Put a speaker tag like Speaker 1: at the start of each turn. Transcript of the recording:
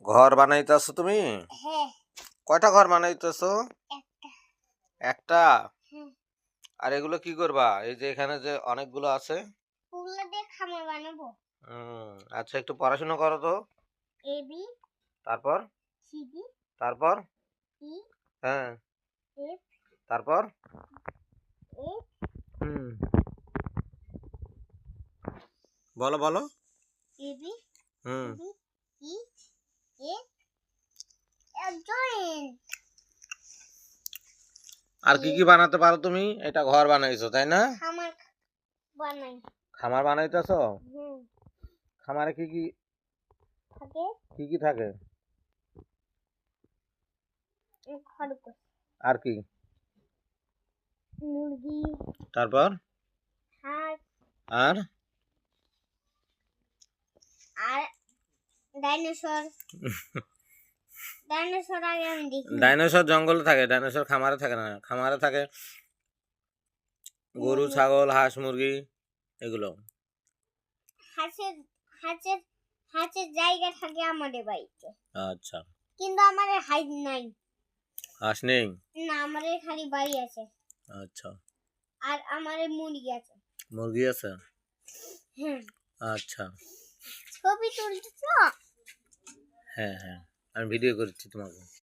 Speaker 1: ঘর বানাইতেছো তুমি?
Speaker 2: হ্যাঁ।
Speaker 1: কয়টা ঘর বানাইতেছো?
Speaker 2: একটা।
Speaker 1: একটা?
Speaker 2: হ্যাঁ।
Speaker 1: আর এগুলো কি করবা? এই যে এখানে যে অনেকগুলো আছে।
Speaker 2: ওগুলো দিয়ে খামার বানাবো।
Speaker 1: আচ্ছা, একটু পড়াশোনা করো তো।
Speaker 2: A B.
Speaker 1: তারপর?
Speaker 2: সিডি।
Speaker 1: তারপর?
Speaker 2: ই।
Speaker 1: হ্যাঁ।
Speaker 2: এফ।
Speaker 1: তারপর?
Speaker 2: এইচ।
Speaker 1: হুম। বলো বলো।
Speaker 2: A B.
Speaker 1: Hmm.
Speaker 2: E. F. Joint.
Speaker 1: আর কি কি বানাতে পারো তুমি? এটা ঘর বানাইছো তাই না?
Speaker 2: খামার বানাই।
Speaker 1: খামার বানাইতেছো?
Speaker 2: হুম।
Speaker 1: খামারে কি কি
Speaker 2: থাকে?
Speaker 1: কি কি থাকে?
Speaker 2: খরগোশ।
Speaker 1: আর কি?
Speaker 2: মুরগি।
Speaker 1: তারপর?
Speaker 2: হাঁস।
Speaker 1: আর?
Speaker 2: আর ডাইনোসর। ডাইনোসর আগে আমি দেখি।
Speaker 1: ডাইনোসর জঙ্গলে থাকে, ডাইনোসর খামারে থাকে না। খামারে থাকে গরু, ছাগল, হাঁস, মুরগি এগুলো।
Speaker 2: হাঁসের হাঁসের হাঁসের জায়গা থাকে আমাদের বাড়িতে,
Speaker 1: আচ্ছা।
Speaker 2: কিন্তু আমাদের হাইট নাই।
Speaker 1: হাঁস নেই?
Speaker 2: না, আমাদের খালি বাড়ি আছে।
Speaker 1: আচ্ছা।
Speaker 2: আর আমাদের মুরগি আছে।
Speaker 1: মুরগি আছে?
Speaker 2: হ্যাঁ।
Speaker 1: আচ্ছা।
Speaker 2: ছবি তুলতেছ?
Speaker 1: হ্যাঁ হ্যাঁ, আমি ভিডিও করছি তোমাকে।